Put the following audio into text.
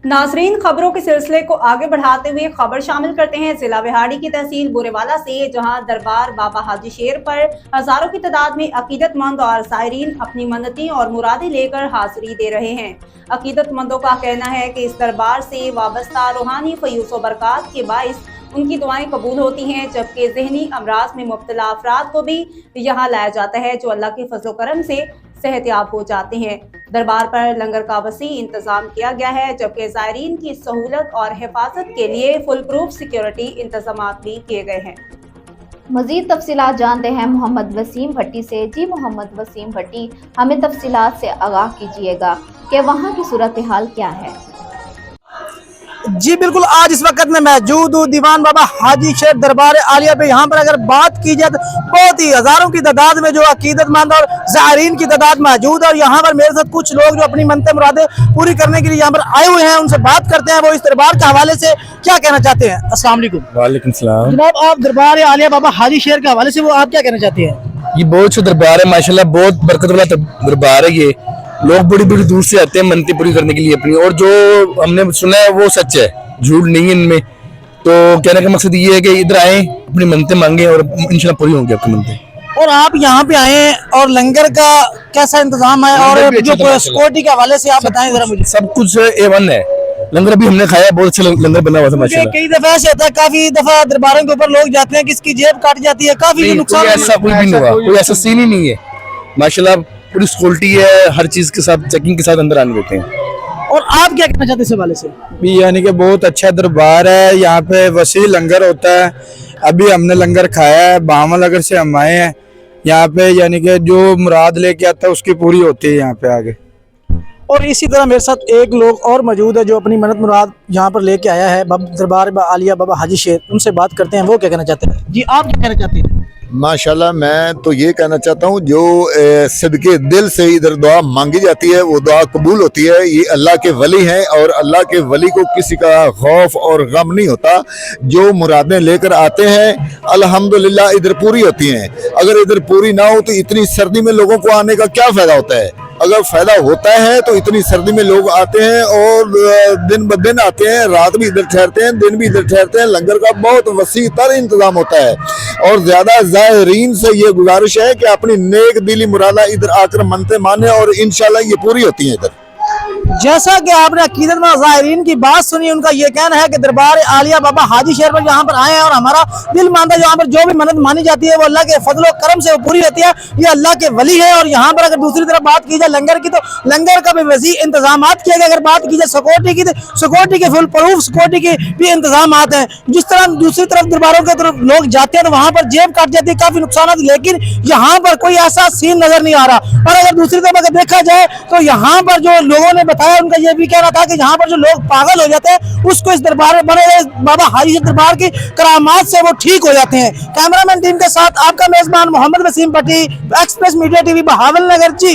नाज़रीन, खबरों के सिलसिले को आगे बढ़ाते हुए खबर शामिल करते हैं जिला बिहाड़ी की तहसील बुरेवाला से, जहां दरबार बाबा हाजी शेर पर हजारों की तादाद में अकीदतमंद और ज़ायरीन अपनी मन्नतें और मुरादें लेकर हाजिरी दे रहे हैं। अकीदतमंदों का कहना है कि इस दरबार से वाबस्ता रूहानी फयूज़ व बरक़ात के बाइस उनकी दुआएं कबूल होती हैं, जबकि ज़हनी अमराज में मुब्तला अफराद को भी यहाँ लाया जाता है, जो अल्लाह के फजल करम से सेहतयाब हो जाते हैं। दरबार पर लंगर का वसी इंतजाम किया गया है, जबकि ज़ायरीन की सहूलत और हिफाजत के लिए फुल प्रूफ सिक्योरिटी इंतजामात भी किए गए हैं। मज़ीद तफसीलात जानते हैं मोहम्मद वसीम भट्टी से। जी मोहम्मद वसीम भट्टी, हमें तफसीलात से आगाह कीजिएगा कि वहाँ की सूरत हाल क्या है। जी बिल्कुल, आज इस वक्त में मौजूद हूँ दीवान बाबा हाजी शेर दरबार आलिया पे। यहाँ पर अगर बात की जाए तो बहुत ही हजारों की तादाद में जो अकीदतमंद और ज़ायरीन की तादाद मौजूद है, और यहाँ पर मेरे साथ कुछ लोग जो अपनी मनते मुरादें पूरी करने के लिए यहाँ पर आए हुए हैं, उनसे बात करते हैं वो इस दरबार के हवाले से क्या कहना चाहते हैं। अस्सलाम वालेकुम। वालेकुम सलाम। जनाब, आप दरबार आलिया बाबा हाजी शेर के हवाले से वो आप क्या कहना चाहते हैं? ये बहुत अच्छा दरबार है माशाल्लाह, बहुत बरकत वाला दरबार है। ये लोग बड़ी बड़ी दूर से आते हैं मनते पूरी करने के लिए अपनी, और जो हमने सुना है वो सच है, झूठ नहीं है इनमें। तो कहने का मकसद ये है कि इधर आए, अपनी मनते मांगे और इंशाल्लाह पूरी होंगी आपकी मनते। और आप यहाँ पे आए हैं और लंगर का कैसा इंतजाम है, और जो सिक्योरिटी के हवाले से आप बताएं जरा मुझे। सब कुछ A1 है। लंगर भी हमने खाया, बहुत अच्छा लंगर बना हुआ था माशाल्लाह। कई दफा ऐसे होता है, काफी दफा दरबारों के ऊपर लोग जाते हैं, किसकी जेब काट जाती है, काफी नुकसान। ऐसा कोई भी नहीं हुआ, कोई ऐसा सीन ही नहीं है माशाल्लाह। पूरी सिक्योरिटी है, हर चीज के साथ चेकिंग के साथ अंदर आने देते हैं। और आप क्या कहना चाहते हैं इस हवाले से? भी यानी कि बहुत अच्छा दरबार है, यहाँ पे वसी लंगर होता है। अभी हमने लंगर खाया है, बाहमा नगर से हम आए हैं यहाँ पे, यानी कि जो मुराद लेके आता है उसकी पूरी होती है यहाँ पे आगे। और इसी तरह मेरे साथ एक लोग और मौजूद है जो अपनी मन्नत मुराद यहाँ पर लेके आया है, दरबार आलिया बाबा हाजी शेर। उनसे बात करते हैं, वो क्या कहना चाहते हैं। जी, आप क्या कहना चाहते हैं? माशाल्लाह, मैं तो ये कहना चाहता हूँ जो सदके दिल से इधर दुआ मांगी जाती है वो दुआ कबूल होती है। ये अल्लाह के वली हैं, और अल्लाह के वली को किसी का खौफ और गम नहीं होता। जो मुरादें लेकर आते हैं अल्हम्दुलिल्लाह इधर पूरी होती हैं। अगर इधर पूरी ना हो तो इतनी सर्दी में लोगों को आने का क्या फ़ायदा होता है? अगर फ़ायदा होता है तो इतनी सर्दी में लोग आते हैं, और दिन ब दिन आते हैं, रात भी इधर ठहरते हैं, दिन भी इधर ठहरते हैं। लंगर का बहुत वसी तर इंतज़ाम होता है, और ज़्यादा ज़ायरीन से ये गुजारिश है कि अपनी नेक दिली मुरादा इधर आकर मनते माने, और इंशाल्लाह ये पूरी होती हैं इधर। जैसा कि आपने अकीदतमंद ज़ायरीन की बात सुनी, उनका ये कहना है कि दरबार आलिया बाबा हाजी शेर पर यहाँ पर आए हैं, और हमारा दिल मानता है यहाँ पर जो भी मन्नत मानी जाती है वो अल्लाह के फजल करम से वो पूरी होती है। ये अल्लाह के वली है। और यहाँ पर अगर दूसरी तरफ बात की जाए लंगर की, तो लंगर का भी वसी इंतजाम किए गए। अगर बात की जाए सिक्योरिटी की, तो सिक्योरिटी के फुल प्रूफ सिक्योरिटी के भी इंतजाम हैं। जिस तरह दूसरी तरफ दरबारों की तरफ लोग जाते हैं तो वहाँ पर जेब काट जाती है, काफी नुकसान, लेकिन यहाँ पर कोई ऐसा सीन नजर नहीं आ रहा। और अगर दूसरी तरफ अगर देखा जाए तो यहाँ पर जो लोगों ने बताया, उनका ये भी कहना था कि यहाँ पर जो लोग पागल हो जाते हैं उसको इस दरबार में बने बाबा हाजी शेर दरबार की करामात से वो ठीक हो जाते हैं। कैमरामैन टीम के साथ आपका मेजबान मोहम्मद वसीम भट्टी, एक्सप्रेस मीडिया टीवी, बहावल नगर। जी।